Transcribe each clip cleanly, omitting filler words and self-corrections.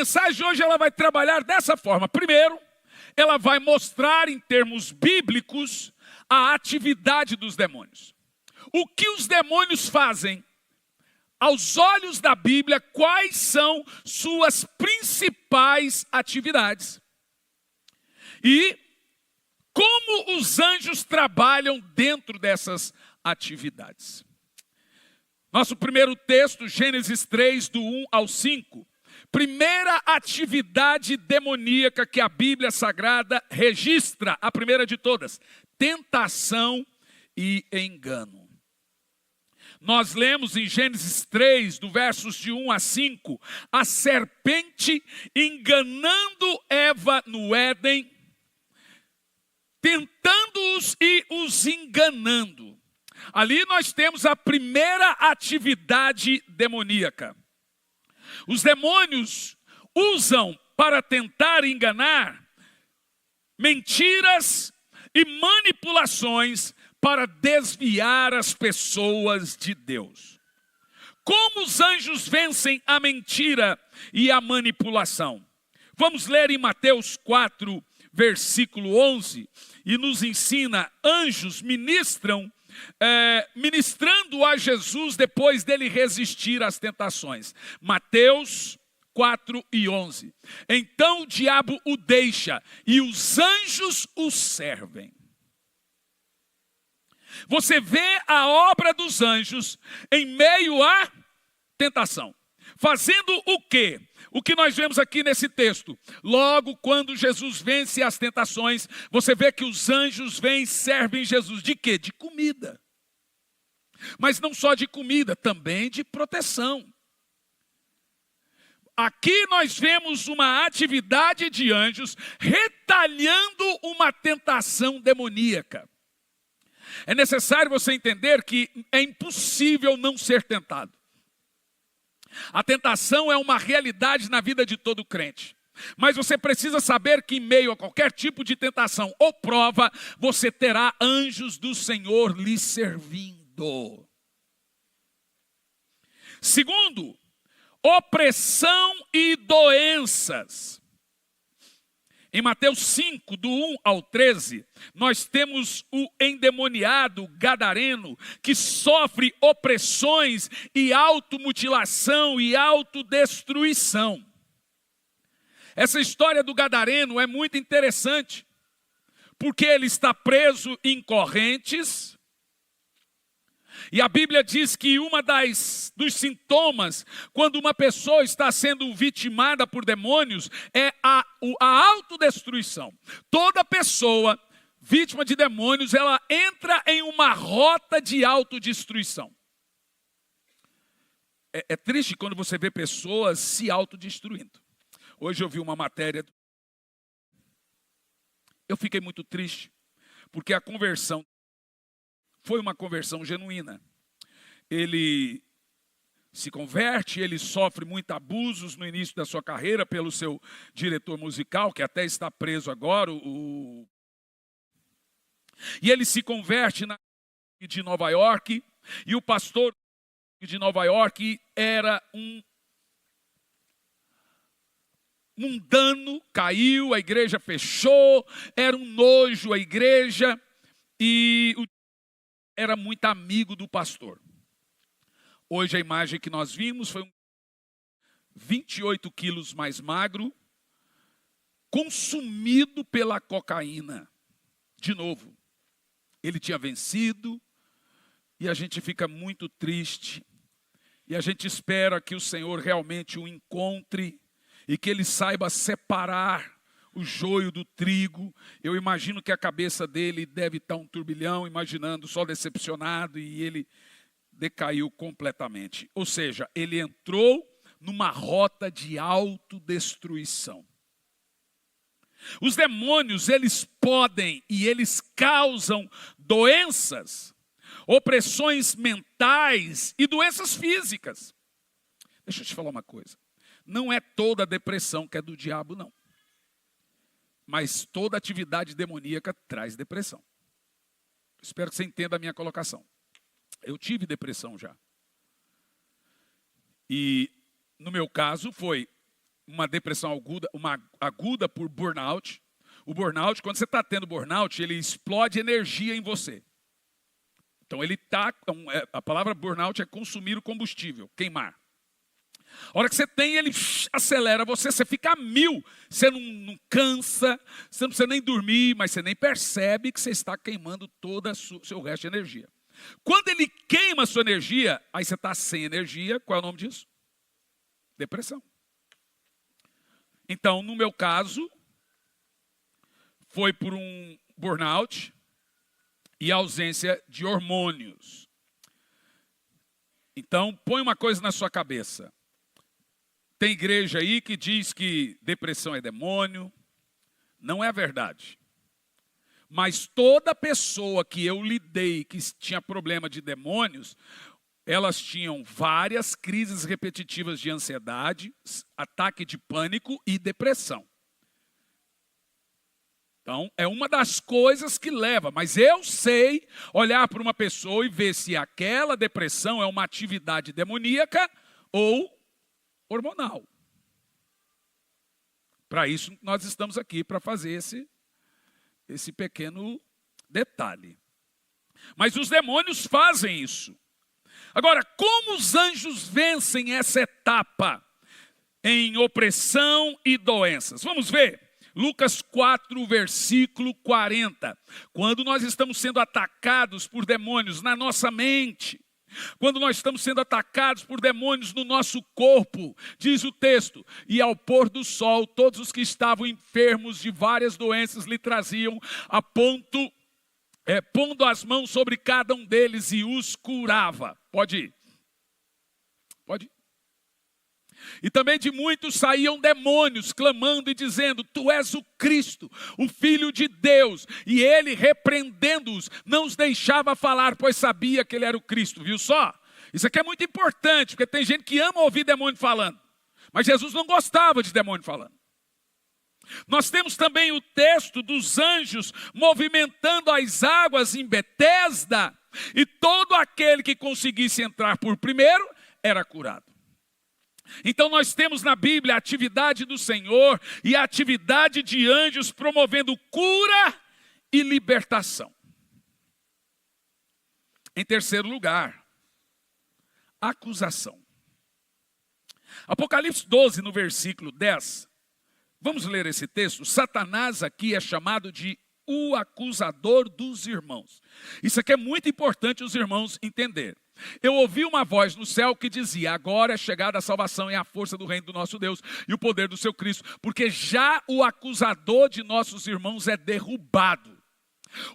mensagem hoje ela vai trabalhar dessa forma. Primeiro, ela vai mostrar em termos bíblicos a atividade dos demônios. O que os demônios fazem? Aos olhos da Bíblia, quais são suas principais atividades? E como os anjos trabalham dentro dessas atividades? Nosso primeiro texto, Gênesis 3, do 1 ao 5. Primeira atividade demoníaca que a Bíblia Sagrada registra, a primeira de todas, tentação e engano. Nós lemos em Gênesis 3, do versos de 1 a 5, a serpente enganando Eva no Éden, tentando-os e os enganando. Ali nós temos a primeira atividade demoníaca. Os demônios usam para tentar enganar mentiras e manipulações para desviar as pessoas de Deus. Como os anjos vencem a mentira e a manipulação? Vamos ler em Mateus 4, versículo 11, e nos ensina, anjos ministrando a Jesus depois dele resistir às tentações. Mateus 4 e 11. Então o diabo o deixa e os anjos o servem. Você vê a obra dos anjos em meio à tentação. Fazendo o quê? O que nós vemos aqui nesse texto. Logo quando Jesus vence as tentações, você vê que os anjos vêm e servem Jesus. De quê? De comida. Mas não só de comida, também de proteção. Aqui nós vemos uma atividade de anjos retalhando uma tentação demoníaca. É necessário você entender que é impossível não ser tentado. A tentação é uma realidade na vida de todo crente. Mas você precisa saber que em meio a qualquer tipo de tentação ou prova, você terá anjos do Senhor lhe servindo. Segundo, opressão e doenças. Em Mateus 5, do 1 ao 13, nós temos o endemoniado gadareno que sofre opressões e automutilação e autodestruição. Essa história do gadareno é muito interessante, porque ele está preso em correntes. E a Bíblia diz que dos sintomas, quando uma pessoa está sendo vitimada por demônios, é a autodestruição. Toda pessoa vítima de demônios, ela entra em uma rota de autodestruição. É triste quando você vê pessoas se autodestruindo. Hoje eu vi uma matéria, eu fiquei muito triste, porque a conversão foi uma conversão genuína. Ele se converte, ele sofre muitos abusos no início da sua carreira pelo seu diretor musical, que até está preso agora. E ele se converte na de Nova York, e o pastor de Nova York era um mundano, caiu, a igreja fechou, era um nojo a igreja, e era muito amigo do pastor. Hoje a imagem que nós vimos foi 28 quilos mais magro, consumido pela cocaína. De novo, ele tinha vencido, e a gente fica muito triste, e a gente espera que o Senhor realmente o encontre, e que ele saiba separar o joio do trigo. Eu imagino que a cabeça dele deve estar um turbilhão, imaginando, só decepcionado, e ele decaiu completamente. Ou seja, ele entrou numa rota de autodestruição. Os demônios, eles podem e eles causam doenças, opressões mentais e doenças físicas. Deixa eu te falar uma coisa. Não é toda depressão que é do diabo, não. Mas toda atividade demoníaca traz depressão. Espero que você entenda a minha colocação. Eu tive depressão já. E no meu caso foi uma depressão aguda, uma aguda por burnout. O burnout, quando você está tendo burnout, ele explode energia em você. Então ele está, a palavra burnout é consumir o combustível, queimar. A hora que você tem, ele acelera você fica a 1000. Você não cansa, você não precisa nem dormir, mas você nem percebe que você está queimando todo o seu resto de energia. Quando ele queima a sua energia, aí você está sem energia. Qual é o nome disso? Depressão. Então, no meu caso, foi por um burnout e ausência de hormônios. Então, põe uma coisa na sua cabeça. Tem igreja aí que diz que depressão é demônio. Não é verdade. Mas toda pessoa que eu lidei que tinha problema de demônios, elas tinham várias crises repetitivas de ansiedade, ataque de pânico e depressão. Então, é uma das coisas que leva. Mas eu sei olhar para uma pessoa e ver se aquela depressão é uma atividade demoníaca ou hormonal. Para isso, nós estamos aqui, para fazer esse pequeno detalhe. Mas os demônios fazem isso. Agora, como os anjos vencem essa etapa em opressão e doenças? Vamos ver. Lucas 4, versículo 40. Quando nós estamos sendo atacados por demônios na nossa mente, quando nós estamos sendo atacados por demônios no nosso corpo, diz o texto, e ao pôr do sol, todos os que estavam enfermos de várias doenças lhe traziam pondo as mãos sobre cada um deles e os curava. Pode ir. Pode ir. E também de muitos saíam demônios, clamando e dizendo, tu és o Cristo, o Filho de Deus. E ele, repreendendo-os, não os deixava falar, pois sabia que ele era o Cristo. Viu só? Isso aqui é muito importante, porque tem gente que ama ouvir demônio falando. Mas Jesus não gostava de demônio falando. Nós temos também o texto dos anjos movimentando as águas em Betesda. E todo aquele que conseguisse entrar por primeiro, era curado. Então nós temos na Bíblia a atividade do Senhor e a atividade de anjos promovendo cura e libertação. Em terceiro lugar, acusação. Apocalipse 12, no versículo 10. Vamos ler esse texto. Satanás aqui é chamado de o acusador dos irmãos. Isso aqui é muito importante os irmãos entenderem. Eu ouvi uma voz no céu que dizia, agora é chegada a salvação e a força do reino do nosso Deus e o poder do seu Cristo, porque já o acusador de nossos irmãos é derrubado,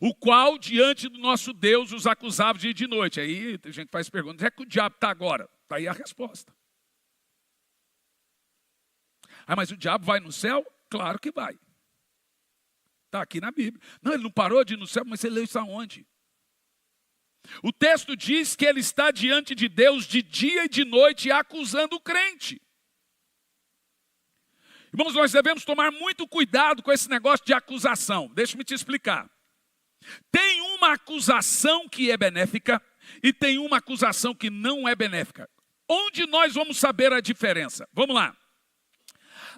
o qual diante do nosso Deus os acusava dia e de noite. Aí a gente faz pergunta, onde é que o diabo está agora? Está aí a resposta. Ah, mas o diabo vai no céu? Claro que vai. Está aqui na Bíblia. Não, ele não parou de ir no céu, mas você leu isso aonde? O texto diz que ele está diante de Deus de dia e de noite acusando o crente. Irmãos, nós devemos tomar muito cuidado com esse negócio de acusação. Deixa-me te explicar. Tem uma acusação que é benéfica e tem uma acusação que não é benéfica. Onde nós vamos saber a diferença? Vamos lá.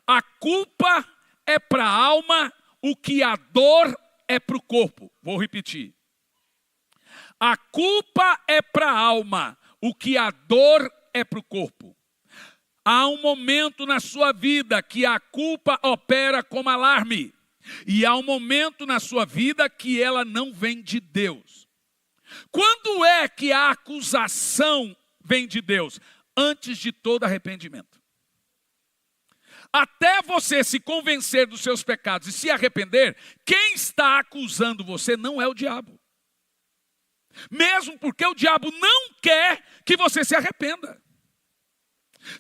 A culpa é para a alma o que a dor é para o corpo. Vou repetir. A culpa é para a alma, o que a dor é para o corpo. Há um momento na sua vida que a culpa opera como alarme. E há um momento na sua vida que ela não vem de Deus. Quando é que a acusação vem de Deus? Antes de todo arrependimento. Até você se convencer dos seus pecados e se arrepender, quem está acusando você não é o diabo. Mesmo porque o diabo não quer que você se arrependa.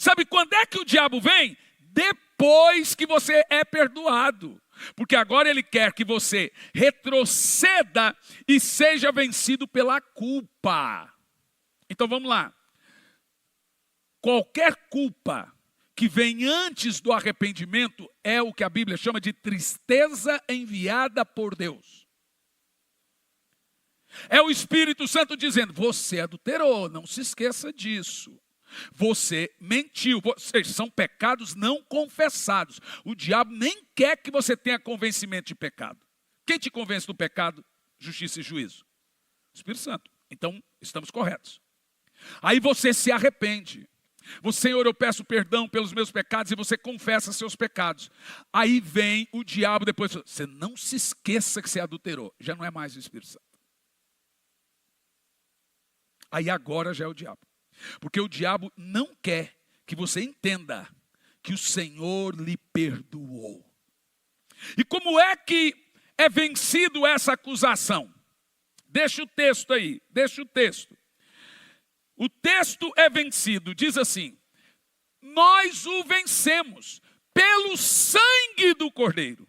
Sabe quando é que o diabo vem? Depois que você é perdoado. Porque agora ele quer que você retroceda e seja vencido pela culpa. Então vamos lá. Qualquer culpa que vem antes do arrependimento é o que a Bíblia chama de tristeza enviada por Deus. É o Espírito Santo dizendo, você adulterou, não se esqueça disso. Você mentiu. São pecados não confessados. O diabo nem quer que você tenha convencimento de pecado. Quem te convence do pecado, justiça e juízo? O Espírito Santo. Então, estamos corretos. Aí você se arrepende. Senhor, eu peço perdão pelos meus pecados, e você confessa seus pecados. Aí vem o diabo depois. Você não se esqueça que você adulterou. Já não é mais o Espírito Santo. Aí agora já é o diabo. Porque o diabo não quer que você entenda que o Senhor lhe perdoou. E como é que é vencido essa acusação? Deixa o texto aí, deixa o texto. O texto é vencido, diz assim: nós o vencemos pelo sangue do Cordeiro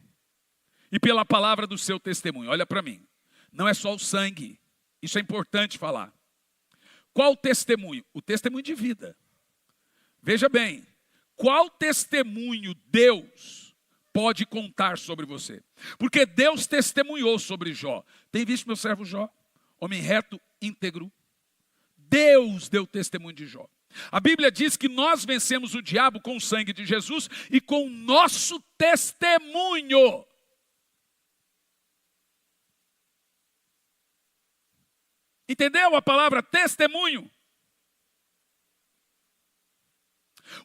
e pela palavra do seu testemunho. Olha para mim, não é só o sangue, isso é importante falar. Qual testemunho? O testemunho de vida. Veja bem, qual testemunho Deus pode contar sobre você? Porque Deus testemunhou sobre Jó. Tem visto meu servo Jó? Homem reto, íntegro. Deus deu testemunho de Jó. A Bíblia diz que nós vencemos o diabo com o sangue de Jesus e com o nosso testemunho. Entendeu a palavra testemunho?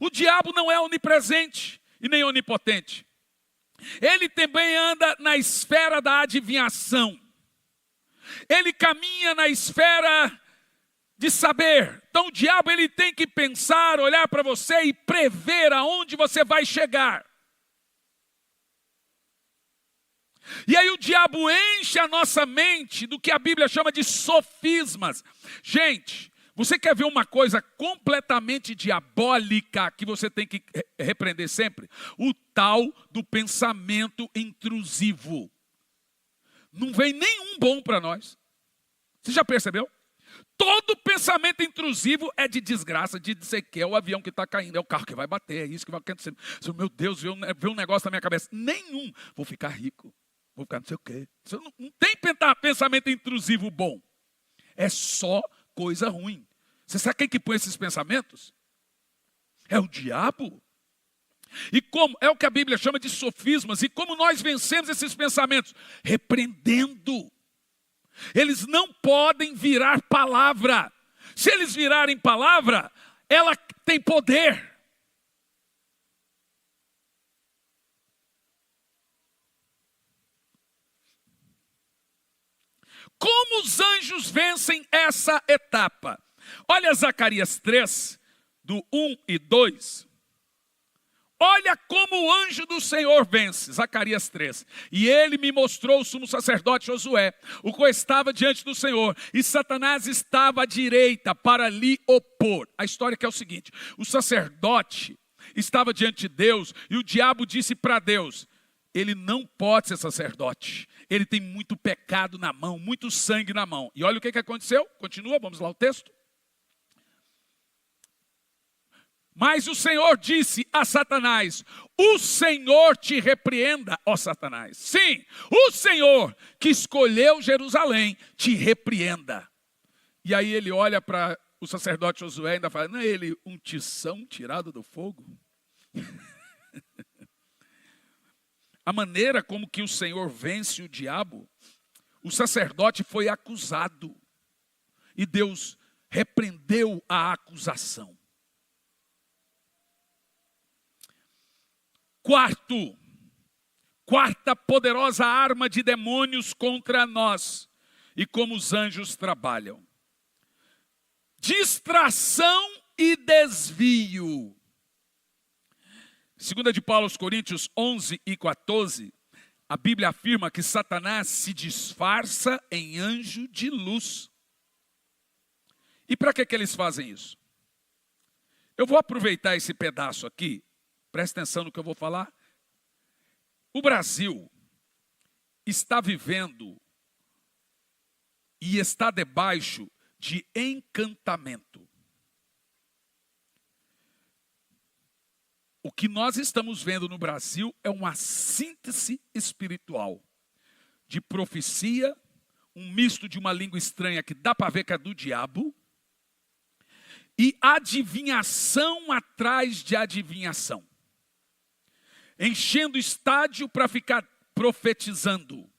O diabo não é onipresente e nem onipotente. Ele também anda na esfera da adivinhação. Ele caminha na esfera de saber. Então o diabo ele tem que pensar, olhar para você e prever aonde você vai chegar. E aí o diabo enche a nossa mente do que a Bíblia chama de sofismas. Gente, você quer ver uma coisa completamente diabólica que você tem que repreender sempre? O tal do pensamento intrusivo. Não vem nenhum bom para nós. Você já percebeu? Todo pensamento intrusivo é de desgraça, de dizer que é o avião que está caindo, é o carro que vai bater, é isso que vai acontecer. Meu Deus, veio um negócio na minha cabeça. Nenhum. Vou ficar rico. Vou ficar não sei o quê. Você não tem pensamento intrusivo bom. É só coisa ruim. Você sabe quem que põe esses pensamentos? É o diabo. E como? É o que a Bíblia chama de sofismas. E como nós vencemos esses pensamentos? Repreendendo. Eles não podem virar palavra. Se eles virarem palavra, ela tem poder. Como os anjos vencem essa etapa? Olha Zacarias 3, do 1 e 2. Olha como o anjo do Senhor vence, Zacarias 3. E ele me mostrou o sumo sacerdote Josué, o qual estava diante do Senhor, e Satanás estava à direita para lhe opor. A história que é o seguinte: o sacerdote estava diante de Deus, e o diabo disse para Deus: ele não pode ser sacerdote, ele tem muito pecado na mão, muito sangue na mão. E olha o que aconteceu, continua, vamos lá o texto. Mas o Senhor disse a Satanás: o Senhor te repreenda, ó Satanás. Sim, o Senhor que escolheu Jerusalém te repreenda. E aí ele olha para o sacerdote Josué e ainda fala: não é ele um tição tirado do fogo? A maneira como que o Senhor vence o diabo, o sacerdote foi acusado. E Deus repreendeu a acusação. Quarta poderosa arma de demônios contra nós e como os anjos trabalham. Distração e desvio. 2 de Paulo aos Coríntios 11 e 14, a Bíblia afirma que Satanás se disfarça em anjo de luz. E para que eles fazem isso? Eu vou aproveitar esse pedaço aqui. Presta atenção no que eu vou falar. O Brasil está vivendo e está debaixo de encantamento. O que nós estamos vendo no Brasil é uma síntese espiritual de profecia, um misto de uma língua estranha que dá para ver que é do diabo, e adivinhação atrás de adivinhação. Enchendo estádio para ficar profetizando.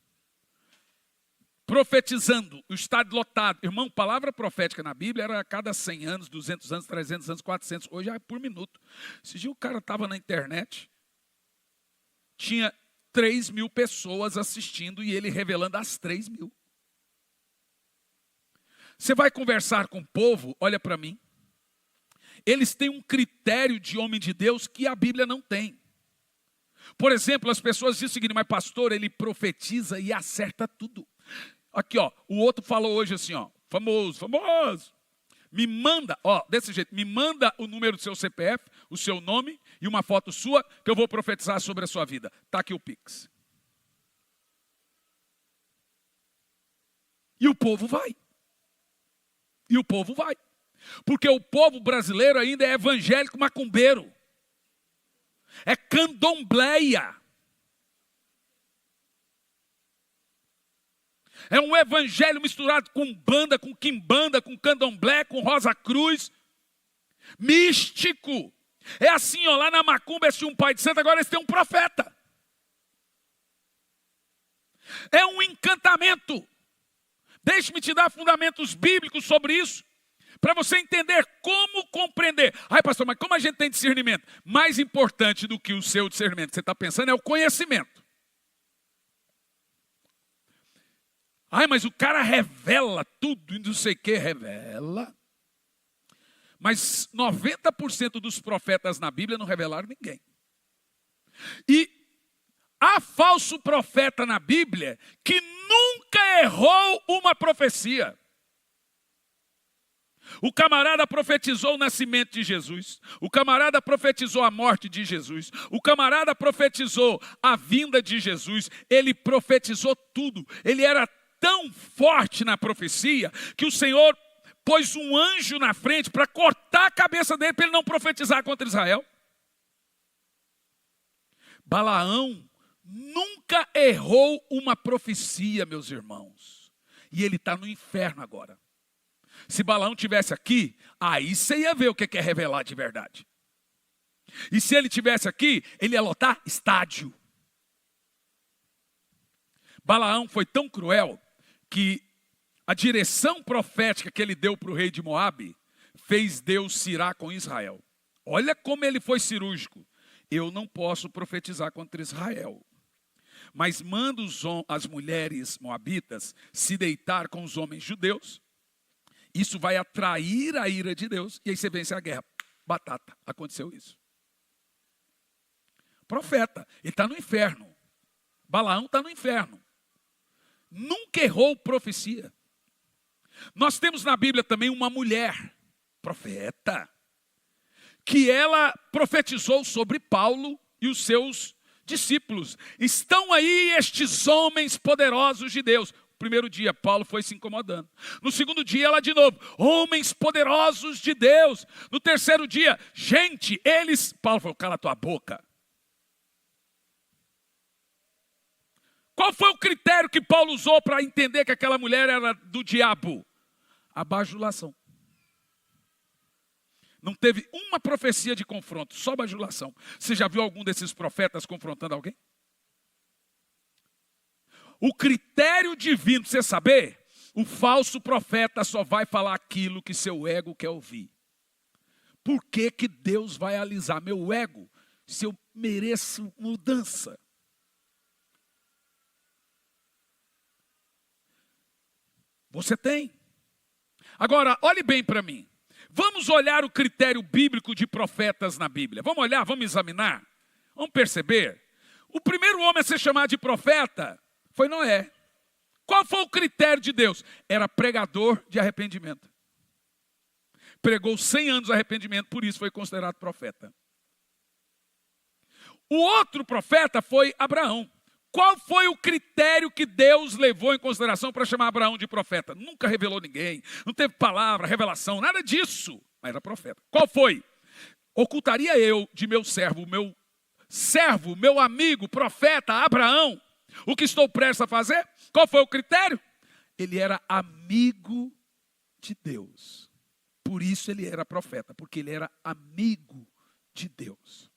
Profetizando, o estádio lotado. Irmão, palavra profética na Bíblia era a cada 100 anos, 200 anos, 300 anos, 400. Hoje é por minuto. Esse dia o cara estava na internet, tinha 3.000 pessoas assistindo e ele revelando as 3.000. Você vai conversar com o povo, olha para mim. Eles têm um critério de homem de Deus que a Bíblia não tem. Por exemplo, as pessoas dizem o seguinte, mas pastor, ele profetiza e acerta tudo. Aqui, ó, o outro falou hoje assim, ó, famoso. Me manda, ó, desse jeito, me manda o número do seu CPF, o seu nome e uma foto sua, que eu vou profetizar sobre a sua vida. Está aqui o Pix. E o povo vai. Porque o povo brasileiro ainda é evangélico macumbeiro. É candombleia. É um evangelho misturado com banda, com quimbanda, com candomblé, com Rosa Cruz. Místico. É assim, ó, lá na macumba eles tinham um pai de santo, agora eles têm um profeta. É um encantamento. Deixe-me te dar fundamentos bíblicos sobre isso, para você entender como compreender. Ai, pastor, mas como a gente tem discernimento? Mais importante do que o seu discernimento, que você está pensando, é o conhecimento. Ai, mas o cara revela tudo e não sei o que, revela. Mas 90% dos profetas na Bíblia não revelaram ninguém. E há falso profeta na Bíblia que nunca errou uma profecia. O camarada profetizou o nascimento de Jesus. O camarada profetizou a morte de Jesus. O camarada profetizou a vinda de Jesus. Ele profetizou tudo. Ele era tão forte na profecia que o Senhor pôs um anjo na frente para cortar a cabeça dele para ele não profetizar contra Israel. Balaão nunca errou uma profecia, meus irmãos. E ele está no inferno agora. Se Balaão tivesse aqui, aí você ia ver o que é revelar de verdade. E se ele tivesse aqui, ele ia lotar estádio. Balaão foi tão cruel que a direção profética que ele deu para o rei de Moabe fez Deus se irar com Israel. Olha como ele foi cirúrgico. Eu não posso profetizar contra Israel, mas mando as mulheres moabitas se deitar com os homens judeus. Isso vai atrair a ira de Deus. E aí você vence a guerra. Batata. Aconteceu isso. Profeta. Ele está no inferno. Balaão está no inferno. Nunca errou profecia. Nós temos na Bíblia também uma mulher, profeta, que ela profetizou sobre Paulo e os seus discípulos. Estão aí estes homens poderosos de Deus. Primeiro dia, Paulo foi se incomodando. No segundo dia, ela de novo, homens poderosos de Deus. No terceiro dia, gente, eles... Paulo falou, cala tua boca. Qual foi o critério que Paulo usou para entender que aquela mulher era do diabo? A bajulação. Não teve uma profecia de confronto, só bajulação. Você já viu algum desses profetas confrontando alguém? O critério divino, você saber, o falso profeta só vai falar aquilo que seu ego quer ouvir. Por que que Deus vai alisar meu ego se eu mereço mudança? Você tem. Agora, olhe bem para mim. Vamos olhar o critério bíblico de profetas na Bíblia. Vamos olhar, vamos examinar. Vamos perceber. O primeiro homem a ser chamado de profeta foi Noé. Qual foi o critério de Deus? Era pregador de arrependimento. Pregou 100 anos de arrependimento, por isso foi considerado profeta. O outro profeta foi Abraão. Qual foi o critério que Deus levou em consideração para chamar Abraão de profeta? Nunca revelou ninguém, não teve palavra, revelação, nada disso, mas era profeta. Qual foi? Ocultaria eu de meu servo, meu amigo, profeta Abraão, o que estou prestes a fazer? Qual foi o critério? Ele era amigo de Deus. por isso ele era profeta, porque ele era amigo de Deus.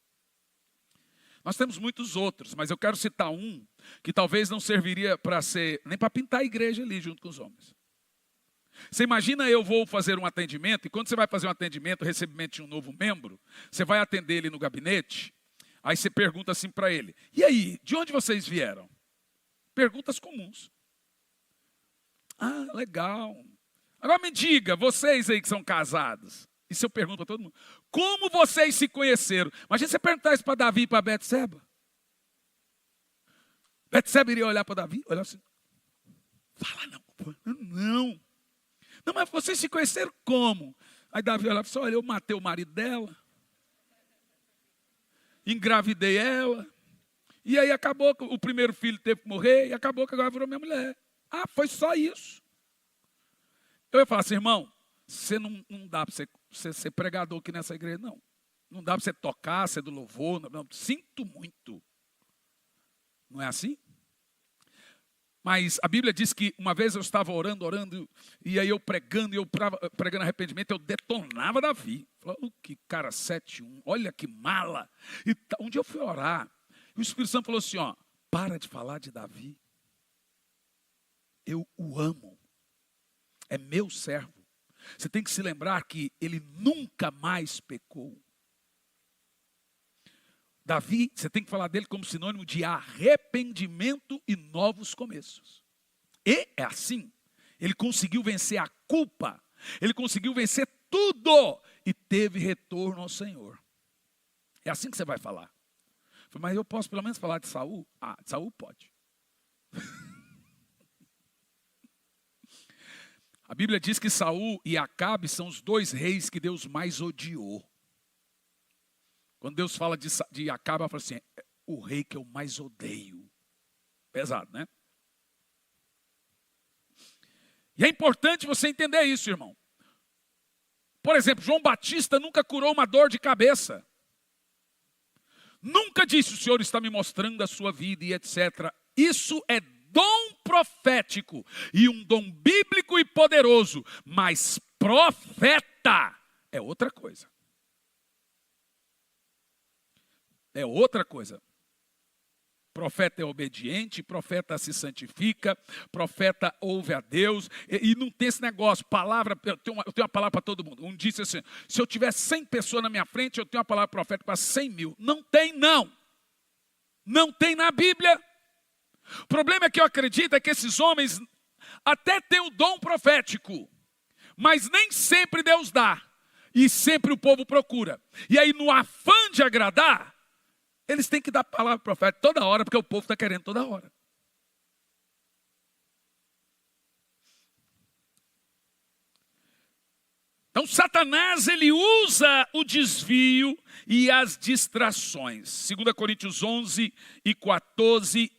Nós temos muitos outros, mas eu quero citar um que talvez não serviria para ser, nem para pintar a igreja ali junto com os homens. Você imagina, eu vou fazer um atendimento, e quando você vai fazer um atendimento, recebimento de um novo membro, você vai atender ele no gabinete, aí você pergunta assim para ele: e aí, de onde vocês vieram? Perguntas comuns. Ah, legal. Agora me diga, vocês aí que são casados, isso eu pergunto para todo mundo, como vocês se conheceram? Imagina você perguntar isso para Davi e para Betseba. Betseba iria olhar para Davi, olhar assim: fala não. Não, mas vocês se conheceram como? Aí Davi olhava e falou: olha, eu matei o marido dela, engravidei ela, e aí acabou que o primeiro filho teve que morrer, e acabou que agora virou minha mulher. Ah, foi só isso. Eu ia falar assim: irmão, você não dá para você ser pregador aqui nessa igreja, não. Não dá para você tocar, ser do louvor, não. Sinto muito. Não é assim? Mas a Bíblia diz que uma vez eu estava orando, e aí eu pregando arrependimento, eu detonava Davi. Falei: que cara 7-1, olha que mala. E um dia eu fui orar, e o Espírito Santo falou assim: ó, para de falar de Davi. Eu o amo. É meu servo. Você tem que se lembrar que ele nunca mais pecou. Davi, você tem que falar dele como sinônimo de arrependimento e novos começos. E é assim. Ele conseguiu vencer a culpa. Ele conseguiu vencer tudo. E teve retorno ao Senhor. É assim que você vai falar. Mas eu posso pelo menos falar de Saul? Ah, de Saul pode. A Bíblia diz que Saul e Acabe são os dois reis que Deus mais odiou. Quando Deus fala de Acabe, ela fala assim: é o rei que eu mais odeio. Pesado, né? E é importante você entender isso, irmão. Por exemplo, João Batista nunca curou uma dor de cabeça. Nunca disse: o Senhor está me mostrando a sua vida e etc. Isso é dom profético e um dom bíblico e poderoso. Mas profeta é outra coisa. É outra coisa. Profeta é obediente, profeta se santifica, profeta ouve a Deus, e não tem esse negócio, palavra, eu tenho uma palavra para todo mundo. Um disse assim: se eu tiver 100 pessoas na minha frente, eu tenho uma palavra profética para 100.000. Não tem, não. Não tem na Bíblia. O problema é que eu acredito é que esses homens até têm o dom profético, mas nem sempre Deus dá, e sempre o povo procura. E aí, no afã de agradar, eles têm que dar palavra profética toda hora, porque o povo está querendo toda hora. Então, Satanás, ele usa o desvio e as distrações. 2 Coríntios 11:14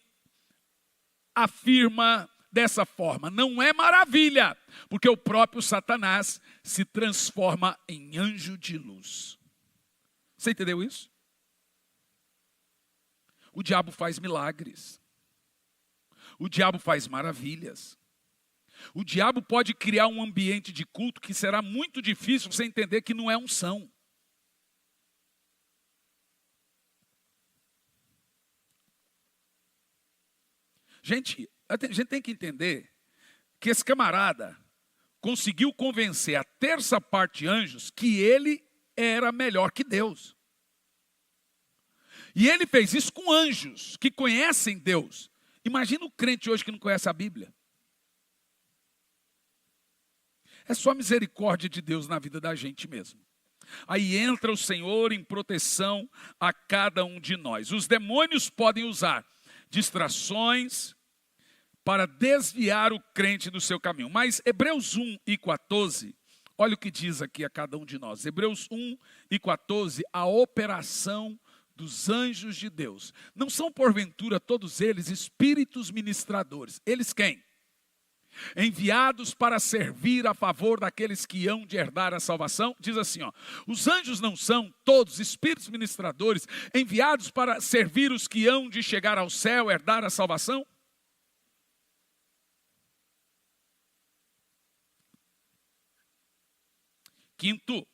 afirma dessa forma: não é maravilha, porque o próprio Satanás se transforma em anjo de luz. Você entendeu isso? O diabo faz milagres. O diabo faz maravilhas. O diabo pode criar um ambiente de culto que será muito difícil você entender que não é unção. Gente, a gente tem que entender que esse camarada conseguiu convencer a terça parte anjos que ele era melhor que Deus. E ele fez isso com anjos que conhecem Deus. Imagina o crente hoje que não conhece a Bíblia. É só misericórdia de Deus na vida da gente mesmo. Aí entra o Senhor em proteção a cada um de nós. Os demônios podem usar distrações para desviar o crente do seu caminho. Mas Hebreus 1:14, olha o que diz aqui a cada um de nós. Hebreus 1:14, a operação dos anjos de Deus. Não são porventura todos eles espíritos ministradores? Eles quem? Enviados para servir a favor daqueles que hão de herdar a salvação. Diz assim, ó: os anjos não são todos espíritos ministradores enviados para servir os que hão de chegar ao céu, herdar a salvação? quinto,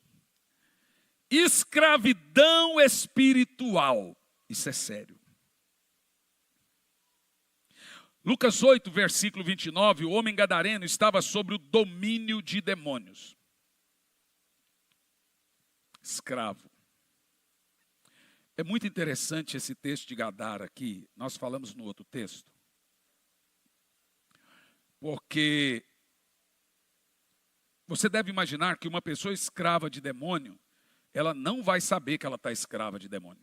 escravidão espiritual. Isso é sério. Lucas 8, versículo 29, o homem gadareno estava sob o domínio de demônios. Escravo. É muito interessante esse texto de Gadara aqui, nós falamos no outro texto. Porque você deve imaginar que uma pessoa escrava de demônio, ela não vai saber que ela está escrava de demônio.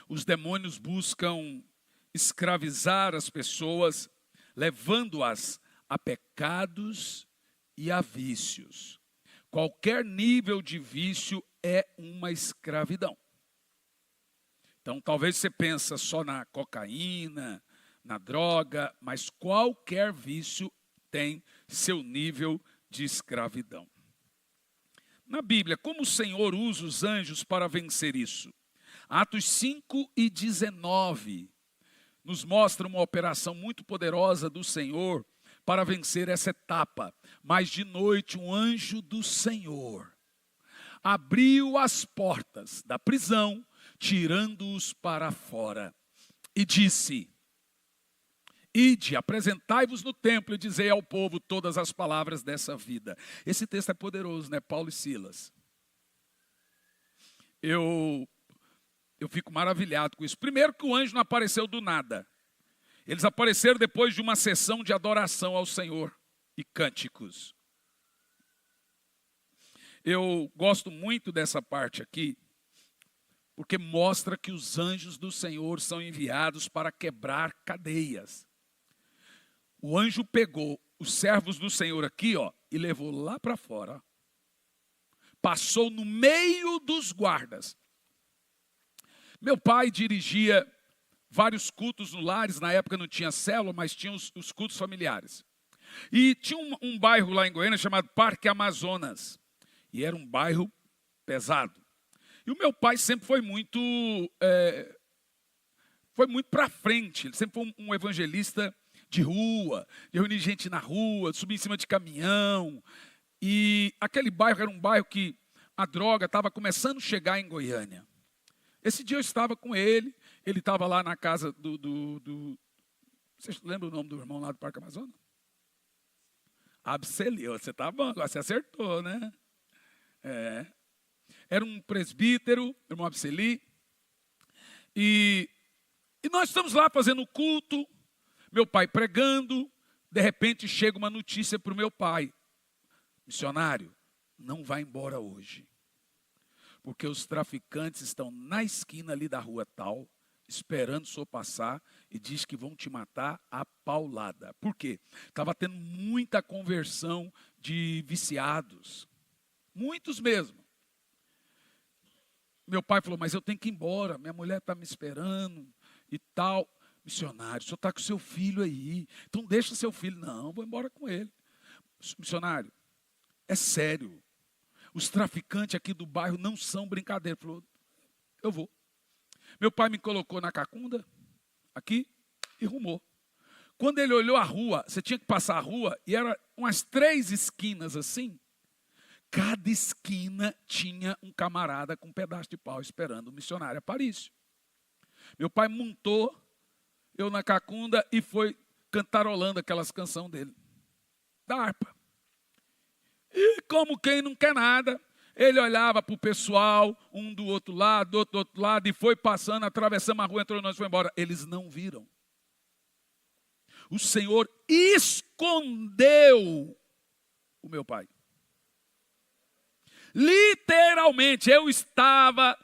Os demônios buscam escravizar as pessoas, levando-as a pecados e a vícios. Qualquer nível de vício é uma escravidão. Então, talvez você pense só na cocaína, na droga, mas qualquer vício tem seu nível de escravidão. Na Bíblia, como o Senhor usa os anjos para vencer isso? Atos 5 e 19 nos mostra uma operação muito poderosa do Senhor para vencer essa etapa. Mas de noite um anjo do Senhor abriu as portas da prisão, tirando-os para fora, e disse: ide, apresentai-vos no templo e dizei ao povo todas as palavras dessa vida. Esse texto é poderoso, né? Paulo e Silas. Eu fico maravilhado com isso. Primeiro que o anjo não apareceu do nada. Eles apareceram depois de uma sessão de adoração ao Senhor e cânticos. Eu gosto muito dessa parte aqui, porque mostra que os anjos do Senhor são enviados para quebrar cadeias. O anjo pegou os servos do Senhor aqui, ó, e levou lá para fora. Passou no meio dos guardas. Meu pai dirigia vários cultos no lares, na época não tinha célula, mas tinha os cultos familiares. E tinha um bairro lá em Goiânia chamado Parque Amazonas. E era um bairro pesado. E o meu pai sempre foi muito para frente. Ele sempre foi um evangelista de rua, de reunir gente na rua, de subir em cima de caminhão. E aquele bairro era um bairro que a droga estava começando a chegar em Goiânia. Esse dia eu estava com ele estava lá na casa vocês lembram o nome do irmão lá do Parque Amazonas? Abselio, você está bom, agora você acertou, né? Era um presbítero, irmão Abseli, e nós estamos lá fazendo o culto, meu pai pregando, de repente chega uma notícia para o meu pai: missionário, não vai embora hoje, porque os traficantes estão na esquina ali da rua tal, esperando o senhor passar, e diz que vão te matar a paulada. Por quê? Estava tendo muita conversão de viciados, muitos mesmo. Meu pai falou: mas eu tenho que ir embora, minha mulher está me esperando e tal. Missionário, o senhor está com seu filho aí, então deixa seu filho. Não, vou embora com ele. Missionário, é sério, os traficantes aqui do bairro não são brincadeira. Ele falou: eu vou. Meu pai me colocou na cacunda, aqui, e rumou. Quando ele olhou a rua, você tinha que passar a rua, e eram umas 3 esquinas assim. Cada esquina tinha um camarada com um pedaço de pau esperando o missionário Aparício. Meu pai montou eu na cacunda e foi cantarolando aquelas canções dele, da harpa. E como quem não quer nada, ele olhava para o pessoal, um do outro lado, do outro lado, e foi passando, atravessamos a rua, entrou, nós foi embora. Eles não viram. O Senhor escondeu o meu pai. Literalmente, eu estava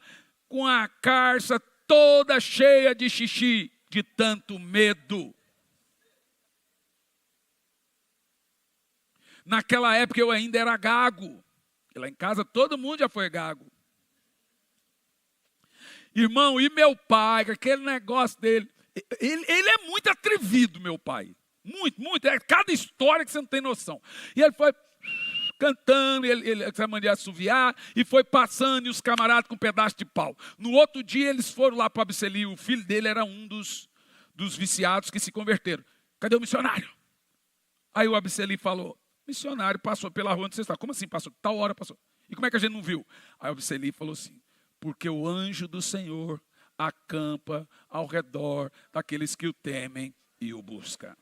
com a carça toda cheia de xixi, de tanto medo. Naquela época eu ainda era gago. Lá em casa todo mundo já foi gago. Irmão, e meu pai, aquele negócio dele, ele é muito atrevido, meu pai. Muito, muito. É cada história que você não tem noção. E ele foi cantando, ele essa mania de assoviar, e foi passando, e os camaradas com um pedaço de pau. No outro dia eles foram lá para Abseli, o filho dele era um dos viciados que se converteram. Cadê o missionário? Aí o Abseli falou, missionário passou pela rua onde você está. Como assim passou? Tal hora passou. E como é que a gente não viu? Aí o Abseli falou assim, porque o anjo do Senhor acampa ao redor daqueles que o temem e o buscam.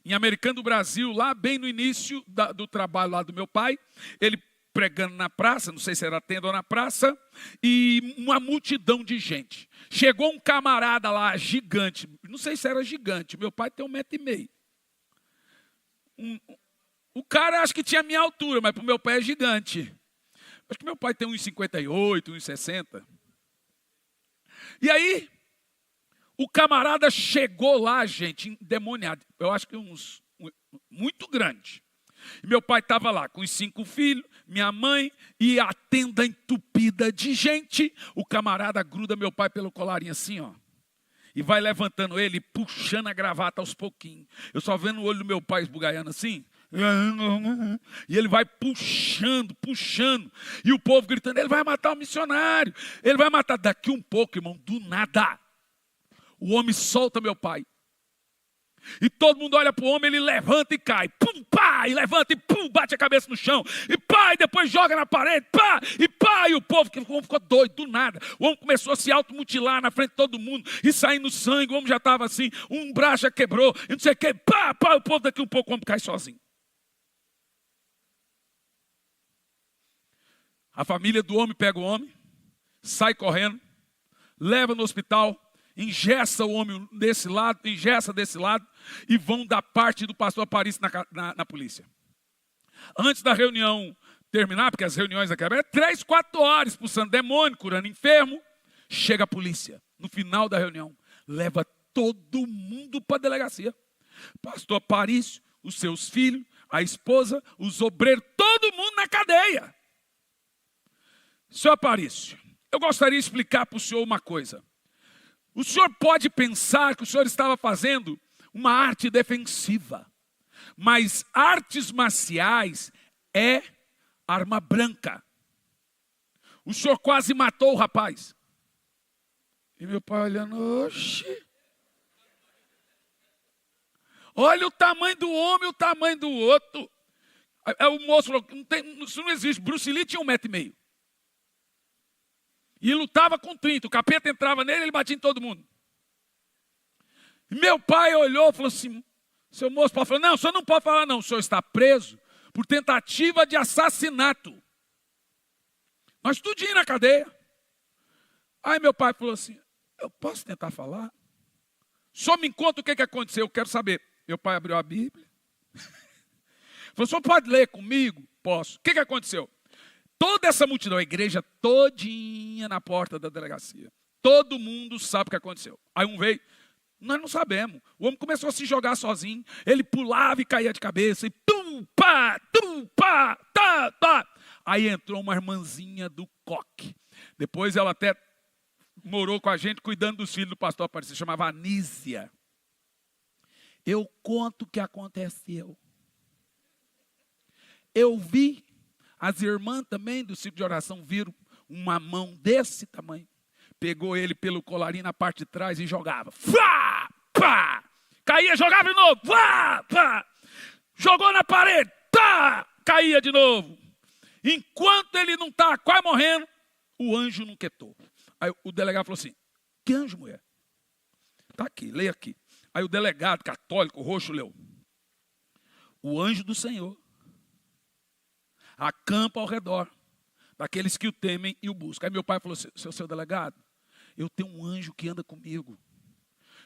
Em Americano do Brasil, lá bem no início do trabalho lá do meu pai, ele pregando na praça, não sei se era tenda ou na praça, e uma multidão de gente. Chegou um camarada lá, gigante, não sei se era gigante, meu pai tem 1,5 m. O cara acho que tinha a minha altura, mas para o meu pai é gigante. Acho que meu pai tem 1,58 m, 1,60 m. E aí, o camarada chegou lá, gente, endemoniado. Eu acho que muito grande. E meu pai estava lá com os 5 filhos, minha mãe e a tenda entupida de gente. O camarada gruda meu pai pelo colarinho assim, ó. E vai levantando ele, puxando a gravata aos pouquinhos. Eu só vendo o olho do meu pai esbugalhando assim. E ele vai puxando. E o povo gritando, ele vai matar o missionário. Ele vai matar. Daqui um pouco, irmão, do nada. O homem solta meu pai. E todo mundo olha para o homem, ele levanta e cai. Pum, pá, e levanta e pum, bate a cabeça no chão. E pá, e depois joga na parede. Pá, e o povo ficou doido, do nada. O homem começou a se automutilar na frente de todo mundo. E saindo sangue, o homem já estava assim. Um braço já quebrou, e não sei o que. Pá, pá, o povo daqui um pouco, o homem cai sozinho. A família do homem pega o homem, sai correndo, leva no hospital, engessa o homem desse lado, engessa desse lado, e vão da parte do pastor Aparício na polícia. Antes da reunião terminar, porque as reuniões aqui é 3, 4 horas, expulsando demônio, curando enfermo, chega a polícia, no final da reunião, leva todo mundo para a delegacia. Pastor Aparício, os seus filhos, a esposa, os obreiros, todo mundo na cadeia. Senhor Aparício, eu gostaria de explicar para o senhor uma coisa. O senhor pode pensar que o senhor estava fazendo uma arte defensiva, mas artes marciais é arma branca. O senhor quase matou o rapaz. E meu pai olhando, oxi. Olha o tamanho do homem, o tamanho do outro. Aí o moço falou, isso não existe. Bruce Lee tinha 1,5 m. E lutava com 30. O capeta entrava nele, ele batia em todo mundo. E meu pai olhou e falou assim, seu moço pode falar, não, o senhor não pode falar não, o senhor está preso por tentativa de assassinato. Nós tudinho na cadeia. Aí meu pai falou assim, eu posso tentar falar? Só me conta o que aconteceu, eu quero saber. Meu pai abriu a Bíblia. Falou, o senhor pode ler comigo? Posso. O que aconteceu? Toda essa multidão, a igreja todinha na porta da delegacia. Todo mundo sabe o que aconteceu. Aí um veio, nós não sabemos. O homem começou a se jogar sozinho. Ele pulava e caía de cabeça. E tum, pá, tá, tá. Aí entrou uma irmãzinha do coque. Depois ela até morou com a gente, cuidando dos filhos do pastor Aparício. Se chamava Anísia. Eu conto o que aconteceu. Eu vi. As irmãs também do ciclo de oração viram uma mão desse tamanho. Pegou ele pelo colarinho na parte de trás e jogava. Fá, pá. Caía, jogava de novo. Fá, pá. Jogou na parede. Tá. Caía de novo. Enquanto ele não está quase morrendo, o anjo não quietou. Aí o delegado falou assim, que anjo, mulher? Está aqui, leia aqui. Aí o delegado católico, roxo, leu. O anjo do Senhor acampa ao redor daqueles que o temem e o buscam. Aí meu pai falou assim, seu delegado, eu tenho um anjo que anda comigo,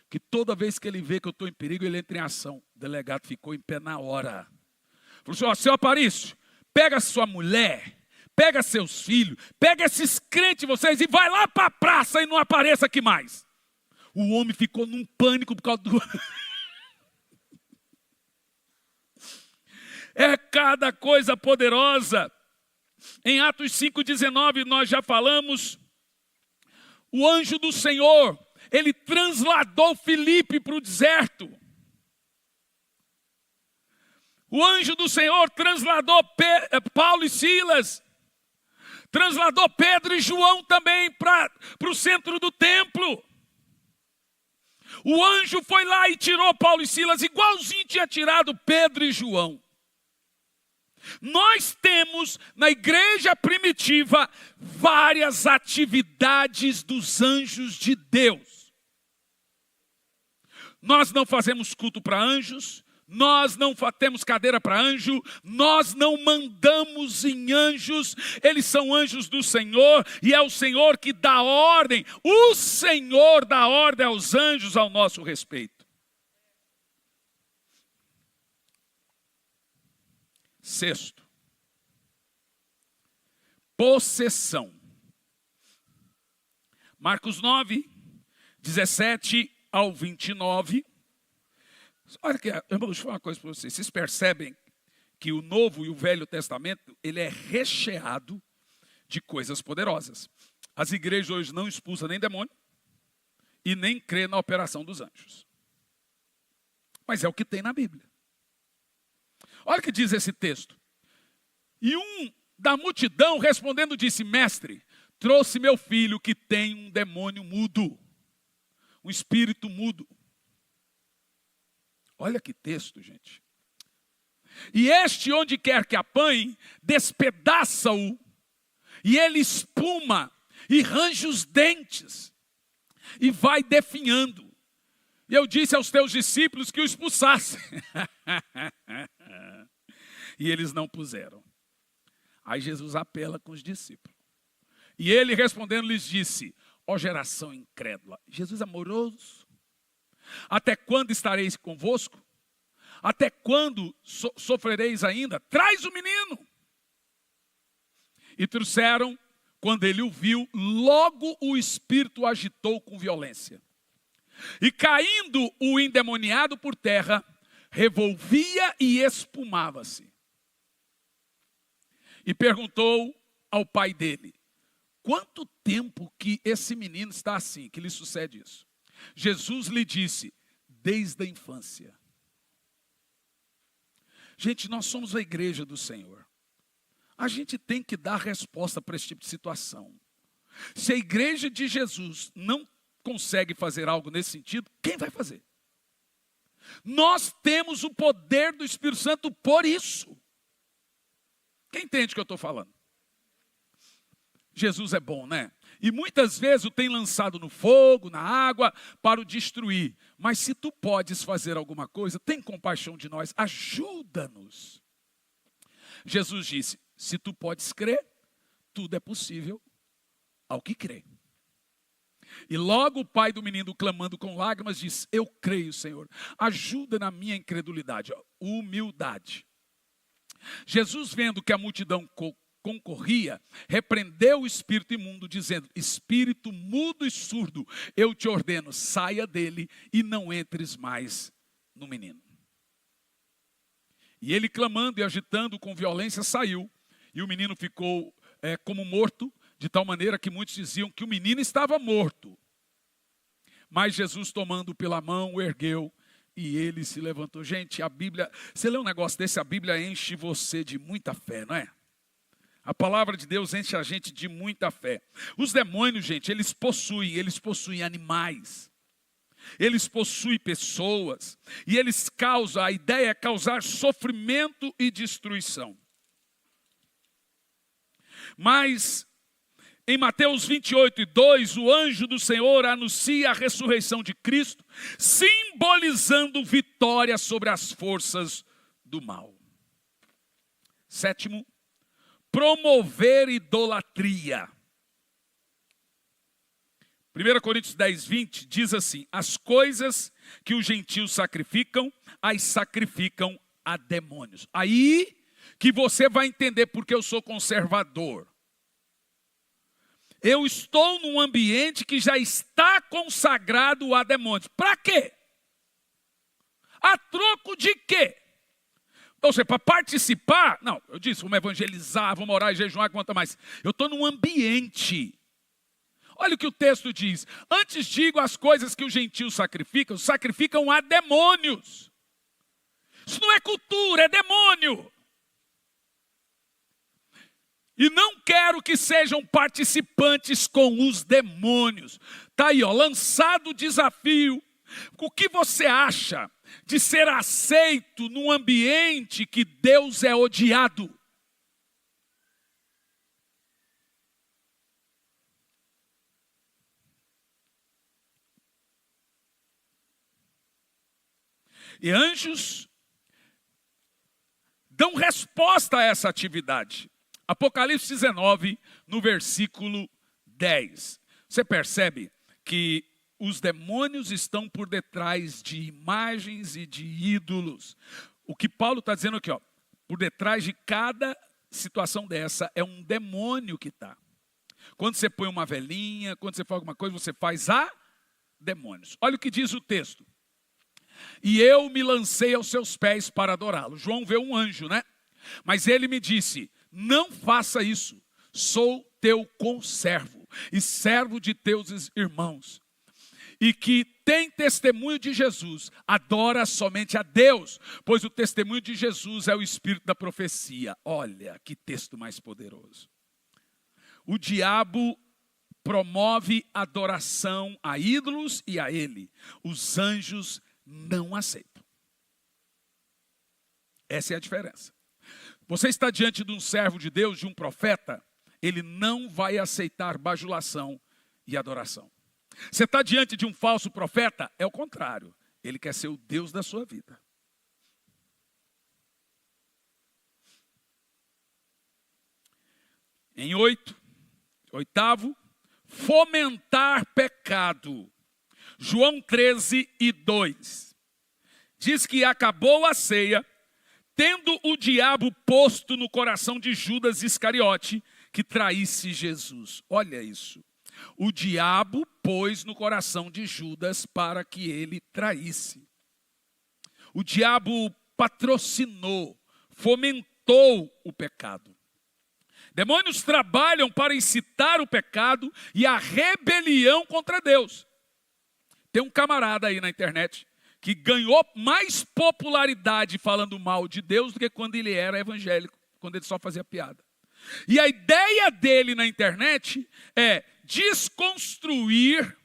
que toda vez que ele vê que eu estou em perigo, ele entra em ação. O delegado ficou em pé na hora. Falou assim, seu Aparício, pega sua mulher, pega seus filhos, pega esses crentes vocês e vai lá para a praça e não apareça aqui mais. O homem ficou num pânico por causa do... É cada coisa poderosa. Em Atos 5,19 nós já falamos. O anjo do Senhor, ele transladou Filipe para o deserto. O anjo do Senhor transladou Paulo e Silas. Transladou Pedro e João também para o centro do templo. O anjo foi lá e tirou Paulo e Silas, igualzinho tinha tirado Pedro e João. Nós temos na igreja primitiva várias atividades dos anjos de Deus. Nós não fazemos culto para anjos, nós não temos cadeira para anjo, nós não mandamos em anjos, eles são anjos do Senhor e é o Senhor que dá ordem. O Senhor dá ordem aos anjos ao nosso respeito. Sexto, possessão. Marcos 9, 17 ao 29. Olha que, eu vou falar uma coisa para vocês. Vocês percebem que o Novo e o Velho Testamento, ele é recheado de coisas poderosas. As igrejas hoje não expulsam nem demônio e nem crê na operação dos anjos. Mas é o que tem na Bíblia. Olha o que diz esse texto. E um da multidão respondendo disse: mestre, trouxe meu filho que tem um demônio mudo, um espírito mudo. Olha que texto, gente. E este, onde quer que apanhe, despedaça-o, e ele espuma, e range os dentes, e vai definhando. E eu disse aos teus discípulos que o expulsassem. E eles não puseram. Aí Jesus apela com os discípulos. E ele respondendo lhes disse: ó geração incrédula. Jesus amoroso. Até quando estareis convosco? Até quando sofrereis ainda? Traz o menino. E trouxeram, quando ele o viu, logo o espírito o agitou com violência. E caindo o endemoniado por terra, revolvia e espumava-se. E perguntou ao pai dele: quanto tempo que esse menino está assim, que lhe sucede isso? Jesus lhe disse: desde a infância. Gente, nós somos a igreja do Senhor. A gente tem que dar resposta para esse tipo de situação. Se a igreja de Jesus não consegue fazer algo nesse sentido, quem vai fazer? Nós temos o poder do Espírito Santo por isso. Quem entende o que eu estou falando? Jesus é bom, né? E muitas vezes o tem lançado no fogo, na água, para o destruir. Mas se tu podes fazer alguma coisa, tem compaixão de nós, ajuda-nos. Jesus disse: se tu podes crer, tudo é possível ao que crê. E logo o pai do menino, clamando com lágrimas, disse: eu creio, Senhor, ajuda na minha incredulidade. Humildade. Jesus, vendo que a multidão concorria, repreendeu o espírito imundo, dizendo: espírito mudo e surdo, eu te ordeno, saia dele e não entres mais no menino. E ele, clamando e agitando com violência, saiu. E o menino ficou como morto, de tal maneira que muitos diziam que o menino estava morto. Mas Jesus, tomando pela mão, o ergueu e ele se levantou. Gente, a Bíblia, você lê um negócio desse, a Bíblia enche você de muita fé, não é? A palavra de Deus enche a gente de muita fé. Os demônios, gente, eles possuem animais. Eles possuem pessoas. E eles causam, a ideia é causar sofrimento e destruição. Mas em Mateus 28:2, o anjo do Senhor anuncia a ressurreição de Cristo, simbolizando vitória sobre as forças do mal. Sétimo, promover idolatria. 1 Coríntios 10:20 diz assim: as coisas que os gentios sacrificam, as sacrificam a demônios. Aí que você vai entender porque eu sou conservador. Eu estou num ambiente que já está consagrado a demônios. Para quê? A troco de quê? Ou seja, para participar, não, eu disse, vamos evangelizar, vamos orar e jejuar, quanto mais. Eu estou num ambiente. Olha o que o texto diz. Antes digo as coisas que os gentios sacrificam a demônios. Isso não é cultura, é demônio. E não quero que sejam participantes com os demônios. Está aí, ó, lançado o desafio O que você acha de ser aceito num ambiente que Deus é odiado? E anjos dão resposta a essa atividade. Apocalipse 19, no versículo 10. Você percebe que os demônios estão por detrás de imagens e de ídolos. O que Paulo está dizendo aqui, ó, por detrás de cada situação dessa é um demônio que está. Quando você põe uma velhinha, quando você faz alguma coisa, você faz a demônios. Olha o que diz o texto. E eu me lancei aos seus pés para adorá-lo. João vê um anjo, né? Mas ele me disse, não faça isso. Sou teu conservo e servo de teus irmãos. E que tem testemunho de Jesus, adora somente a Deus, pois o testemunho de Jesus é o espírito da profecia. Olha que texto mais poderoso. O diabo promove adoração a ídolos e a ele. Os anjos não aceitam. Essa é a diferença. Você está diante de um servo de Deus, de um profeta, ele não vai aceitar bajulação e adoração. Você está diante de um falso profeta, é o contrário. Ele quer ser o Deus da sua vida. Em oitavo, fomentar pecado. João 13 e 2. Diz que acabou a ceia, tendo o diabo posto no coração de Judas Iscariote, que traísse Jesus. Olha isso. O diabo pôs no coração de Judas para que ele traísse. O diabo patrocinou, fomentou o pecado. Demônios trabalham para incitar o pecado e a rebelião contra Deus. Tem um camarada aí na internet que ganhou mais popularidade falando mal de Deus do que quando ele era evangélico, quando ele só fazia piada. E a ideia dele na internet é desconstruir.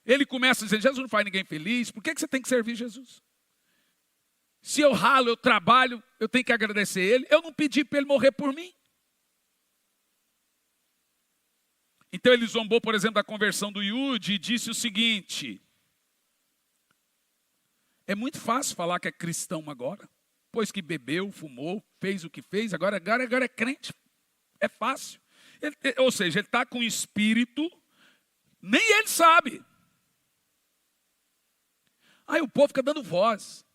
Ele começa dizendo, Jesus não faz ninguém feliz, por que você tem que servir Jesus? Se eu ralo, eu trabalho, eu tenho que agradecer ele, eu não pedi para ele morrer por mim. Então ele zombou, por exemplo, da conversão do Yudi e disse o seguinte, é muito fácil falar que é cristão agora, pois que bebeu, fumou, fez o que fez, agora é crente. É fácil. Ou seja, ele está com espírito, nem ele sabe. Aí o povo fica dando voz.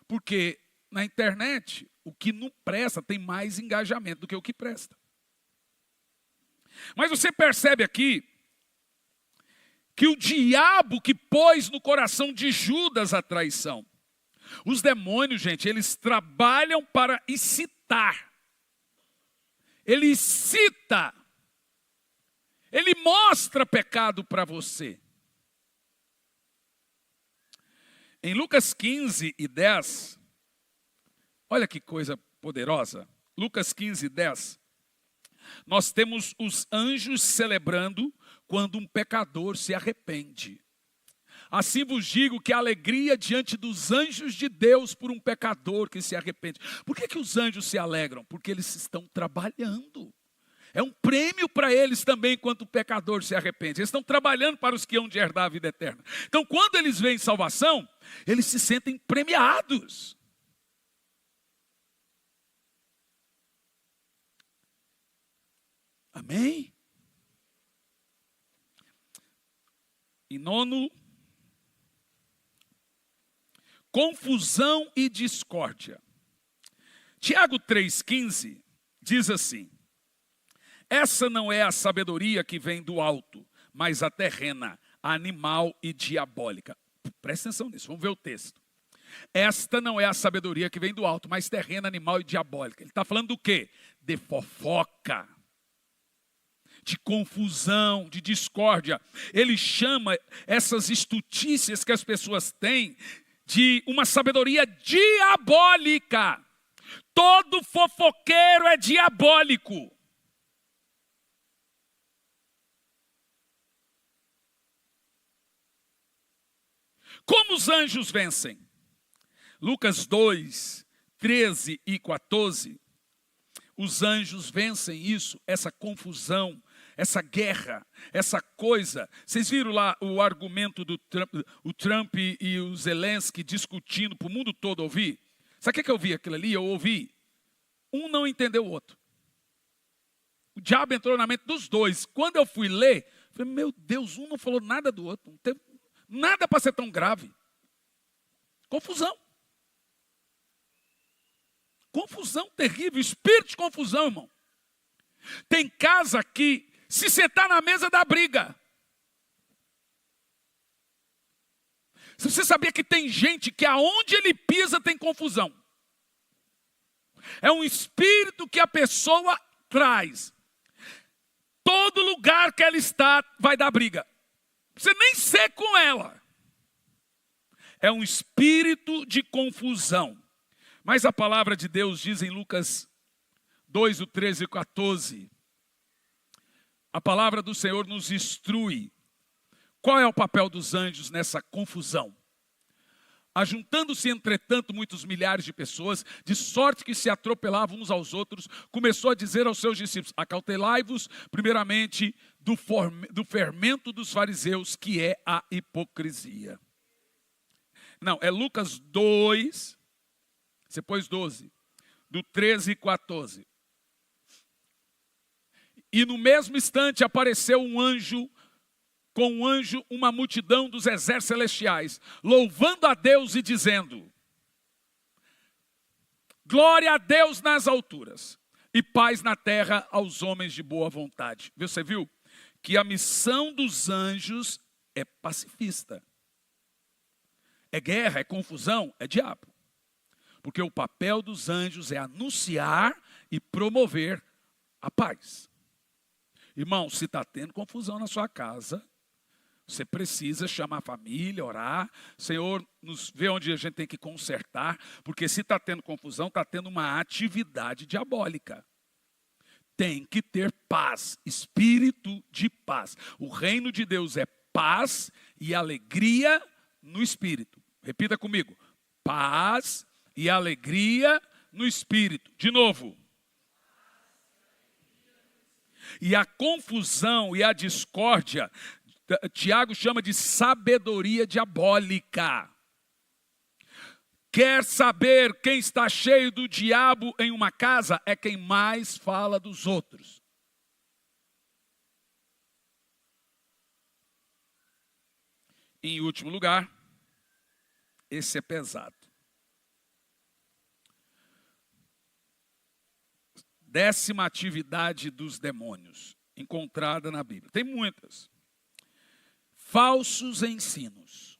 Porque na internet, o que não presta tem mais engajamento do que o que presta. Mas você percebe aqui que o diabo que pôs no coração de Judas a traição. Os demônios, gente, eles trabalham para excitar. Ele excita. Ele mostra pecado para você. Em Lucas 15 e 10, olha que coisa poderosa. Lucas 15 e 10. Nós temos os anjos celebrando quando um pecador se arrepende. Assim vos digo que a alegria diante dos anjos de Deus por um pecador que se arrepende. Por que os anjos se alegram? Porque eles estão trabalhando. É um prêmio para eles também quando o pecador se arrepende. Eles estão trabalhando para os que hão de herdar a vida eterna. Então quando eles veem salvação, eles se sentem premiados. Amém? Em nono, confusão e discórdia. Tiago 3,15 diz assim, essa não é a sabedoria que vem do alto, mas a terrena, animal e diabólica. Presta atenção nisso, vamos ver o texto. Esta não é a sabedoria que vem do alto, mas terrena, animal e diabólica. Ele está falando do quê? De fofoca, de confusão, de discórdia. Ele chama essas estutícias que as pessoas têm de uma sabedoria diabólica. Todo fofoqueiro é diabólico. Como os anjos vencem? Lucas 2, 13 e 14. Os anjos vencem isso, essa confusão, essa guerra, essa coisa. Vocês viram lá o argumento do Trump e o Zelensky discutindo para o mundo todo ouvir? Sabe o que eu vi aquilo ali? Eu ouvi. Um não entendeu o outro. O diabo entrou na mente dos dois. Quando eu fui ler, eu falei, meu Deus, um não falou nada do outro. Não teve nada para ser tão grave. Confusão. Confusão terrível, espírito de confusão, irmão. Tem casa que, se sentar na mesa, dá briga. Você sabia que tem gente que aonde ele pisa tem confusão? É um espírito que a pessoa traz. Todo lugar que ela está vai dar briga. Você nem ser com ela. É um espírito de confusão. Mas a palavra de Deus diz em Lucas 2, o 13 e 14. A palavra do Senhor nos instrui. Qual é o papel dos anjos nessa confusão? Ajuntando-se, entretanto, muitos milhares de pessoas, de sorte que se atropelavam uns aos outros, começou a dizer aos seus discípulos, acautelai-vos, primeiramente, do fermento dos fariseus, que é a hipocrisia. Não, é Lucas 2, você pôs 12, do 13 e 14. E no mesmo instante apareceu com um anjo, uma multidão dos exércitos celestiais, louvando a Deus e dizendo, glória a Deus nas alturas, e paz na terra aos homens de boa vontade. Você viu que a missão dos anjos é pacifista. É guerra, é confusão, é diabo. Porque o papel dos anjos é anunciar e promover a paz. Irmão, se está tendo confusão na sua casa, você precisa chamar a família, orar. Senhor, nos vê onde a gente tem que consertar. Porque se está tendo confusão, está tendo uma atividade diabólica. Tem que ter paz, espírito de paz. O reino de Deus é paz e alegria no espírito. Repita comigo. Paz e alegria no espírito. De novo. E a confusão e a discórdia, Tiago chama de sabedoria diabólica. Quer saber quem está cheio do diabo em uma casa? É quem mais fala dos outros. Em último lugar, esse é pesado. 10ª atividade dos demônios, encontrada na Bíblia. Tem muitas. Falsos ensinos.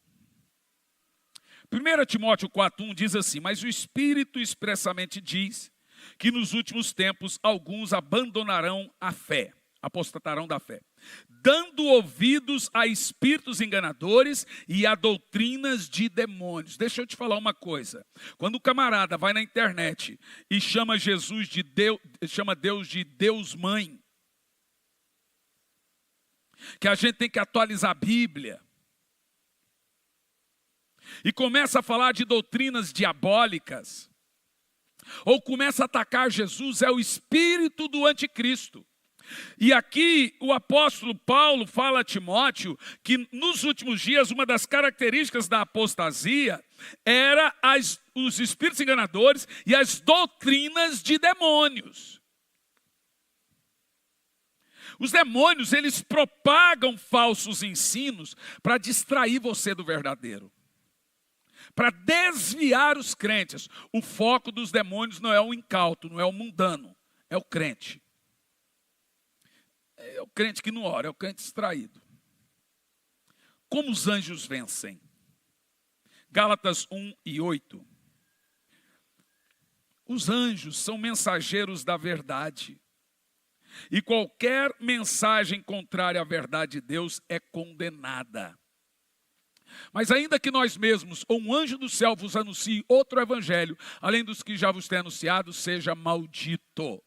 1 Timóteo 4,1 diz assim, mas o Espírito expressamente diz que nos últimos tempos alguns abandonarão a fé, apostatarão da fé, dando ouvidos a espíritos enganadores e a doutrinas de demônios. Deixa eu te falar uma coisa. Quando o camarada vai na internet e chama Jesus de Deus, chama Deus de Deus Mãe, que a gente tem que atualizar a Bíblia, e começa a falar de doutrinas diabólicas, ou começa a atacar Jesus, é o espírito do anticristo. E aqui o apóstolo Paulo fala a Timóteo que nos últimos dias uma das características da apostasia era os espíritos enganadores e as doutrinas de demônios. Os demônios, eles propagam falsos ensinos para distrair você do verdadeiro. Para desviar os crentes. O foco dos demônios não é o incauto, não é o mundano, é o crente. É o crente que não ora, é o crente distraído. Como os anjos vencem? Gálatas 1 e 8. Os anjos são mensageiros da verdade. E qualquer mensagem contrária à verdade de Deus é condenada. Mas ainda que nós mesmos, ou um anjo do céu vos anuncie outro evangelho, além dos que já vos tem anunciado, seja maldito.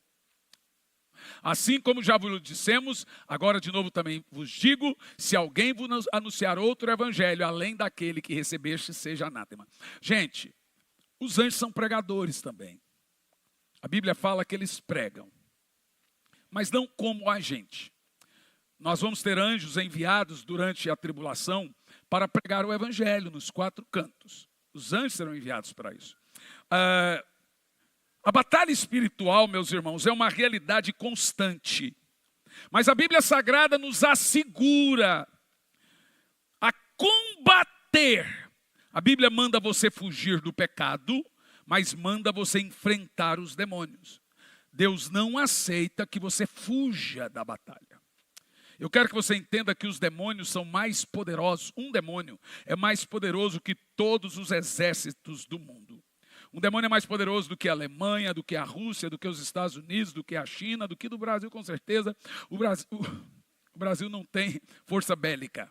Assim como já vos dissemos, agora de novo também vos digo, se alguém vos anunciar outro evangelho, além daquele que recebeste, seja anátema. Gente, os anjos são pregadores também. A Bíblia fala que eles pregam, mas não como a gente. Nós vamos ter anjos enviados durante a tribulação para pregar o evangelho nos 4 cantos. Os anjos serão enviados para isso. A batalha espiritual, meus irmãos, é uma realidade constante. Mas a Bíblia Sagrada nos assegura a combater. A Bíblia manda você fugir do pecado, mas manda você enfrentar os demônios. Deus não aceita que você fuja da batalha. Eu quero que você entenda que os demônios são mais poderosos. Um demônio é mais poderoso que todos os exércitos do mundo. Um demônio é mais poderoso do que a Alemanha, do que a Rússia, do que os Estados Unidos, do que a China, do que do Brasil, com certeza. O Brasil não tem força bélica.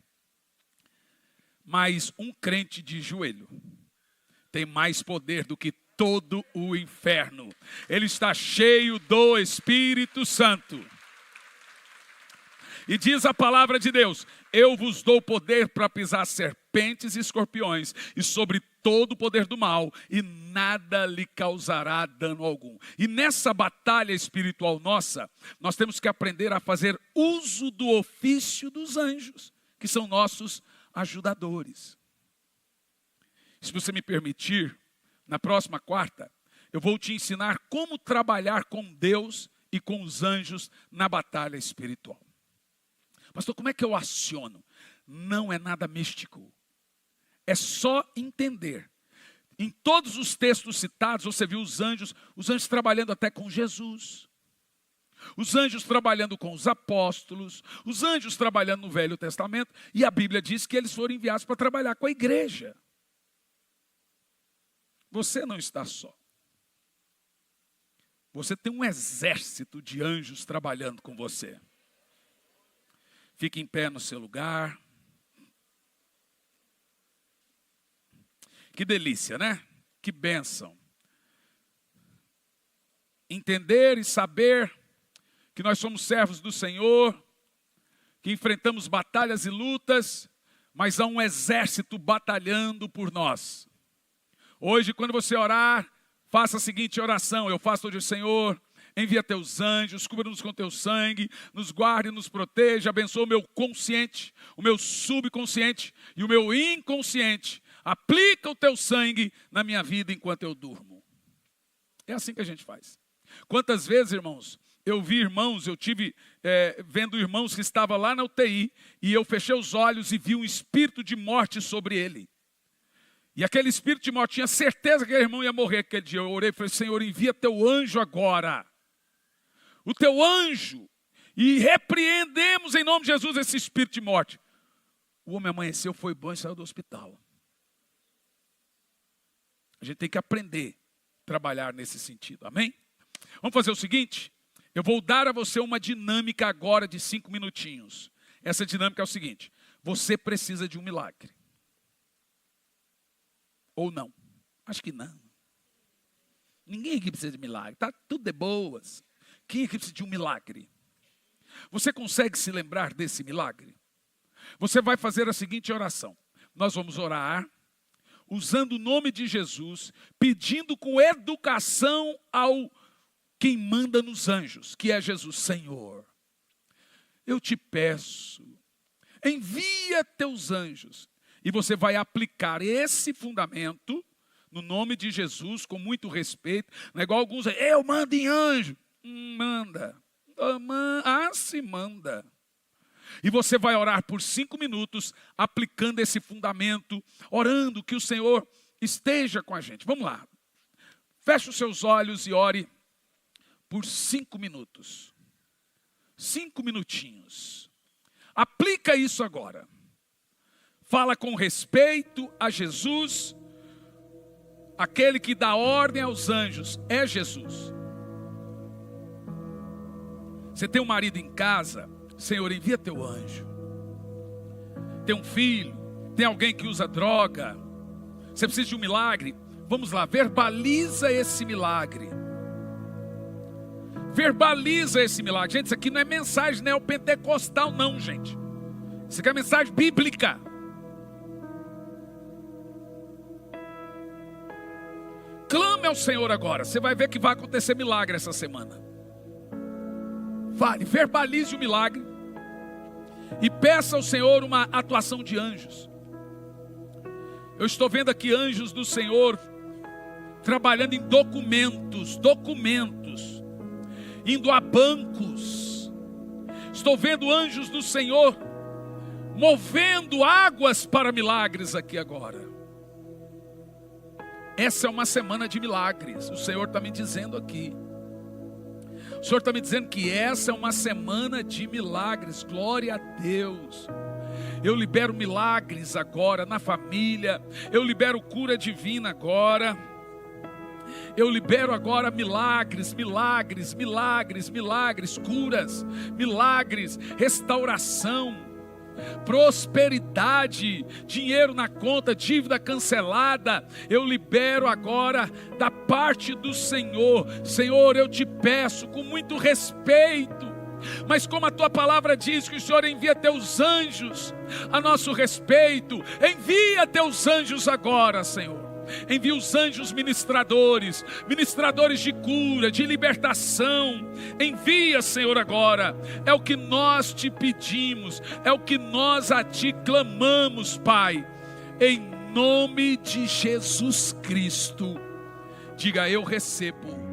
Mas um crente de joelho tem mais poder do que todo o inferno. Ele está cheio do Espírito Santo. E diz a palavra de Deus: eu vos dou poder para pisar serpentes e escorpiões, e sobre todo o poder do mal, e nada lhe causará dano algum. E nessa batalha espiritual nossa, nós temos que aprender a fazer uso do ofício dos anjos, que são nossos ajudadores. Se você me permitir, na próxima quarta, eu vou te ensinar como trabalhar com Deus e com os anjos na batalha espiritual. Pastor, como é que eu aciono? Não é nada místico. É só entender. Em todos os textos citados, você viu os anjos trabalhando até com Jesus. Os anjos trabalhando com os apóstolos. Os anjos trabalhando no Velho Testamento. E a Bíblia diz que eles foram enviados para trabalhar com a igreja. Você não está só. Você tem um exército de anjos trabalhando com você. Fique em pé no seu lugar. Que delícia, né? Que bênção. Entender e saber que nós somos servos do Senhor, que enfrentamos batalhas e lutas, mas há um exército batalhando por nós. Hoje, quando você orar, faça a seguinte oração. Eu faço hoje: Senhor, envia teus anjos, cubra-nos com teu sangue, nos guarde e nos proteja, abençoa o meu consciente, o meu subconsciente e o meu inconsciente. Aplica o teu sangue na minha vida enquanto eu durmo. É assim que a gente faz. Quantas vezes, irmãos, eu vi irmãos, eu tive vendo irmãos que estavam lá na UTI, e eu fechei os olhos e vi um espírito de morte sobre ele. E aquele espírito de morte, tinha certeza que aquele irmão ia morrer aquele dia. Eu orei e falei: Senhor, envia teu anjo agora. O teu anjo. E repreendemos em nome de Jesus esse espírito de morte. O homem amanheceu, foi bom e saiu do hospital. A gente tem que aprender a trabalhar nesse sentido, amém? Vamos fazer o seguinte: eu vou dar a você uma dinâmica agora de 5 minutinhos. Essa dinâmica é o seguinte: você precisa de um milagre. Ou não? Acho que não. Ninguém aqui precisa de milagre, está tudo de boas. Quem aqui precisa de um milagre? Você consegue se lembrar desse milagre? Você vai fazer a seguinte oração. Nós vamos orar usando o nome de Jesus, pedindo com educação ao quem manda nos anjos, que é Jesus. Senhor, eu te peço, envia teus anjos. E você vai aplicar esse fundamento no nome de Jesus com muito respeito. Não é igual alguns, eu mando em anjo. Manda. Se manda. E você vai orar por 5 minutos, aplicando esse fundamento, orando que o Senhor esteja com a gente. Vamos lá. Feche os seus olhos e ore por 5 minutos. 5 minutinhos. Aplica isso agora. Fala com respeito a Jesus. Aquele que dá ordem aos anjos é Jesus. Você tem um marido em casa, Senhor, envia teu anjo. Tem um filho, tem alguém que usa droga, você precisa de um milagre. Vamos lá, verbaliza esse milagre. Verbaliza esse milagre. Gente, isso aqui não é mensagem neopentecostal não, gente. Isso aqui é mensagem bíblica. Clame ao Senhor agora. Você vai ver que vai acontecer milagre essa semana. Fale, verbalize o milagre. E peça ao Senhor uma atuação de anjos. Eu estou vendo aqui anjos do Senhor trabalhando em documentos, indo a bancos. Estou vendo anjos do Senhor movendo águas para milagres aqui agora. Essa é uma semana de milagres. O Senhor está me dizendo aqui. O Senhor está me dizendo que essa é uma semana de milagres. Glória a Deus. Eu libero milagres agora na família. Eu libero cura divina agora. Eu libero agora milagres, curas, milagres, restauração, prosperidade, dinheiro na conta, dívida cancelada. Eu libero agora da parte do Senhor. Senhor, eu te peço com muito respeito, mas como a tua palavra diz que o Senhor envia teus anjos a nosso respeito, envia teus anjos agora, Senhor. Envia os anjos ministradores de cura, de libertação. Envia, Senhor, agora. É o que nós te pedimos, é o que nós a ti clamamos, Pai, em nome de Jesus Cristo. Diga: eu recebo.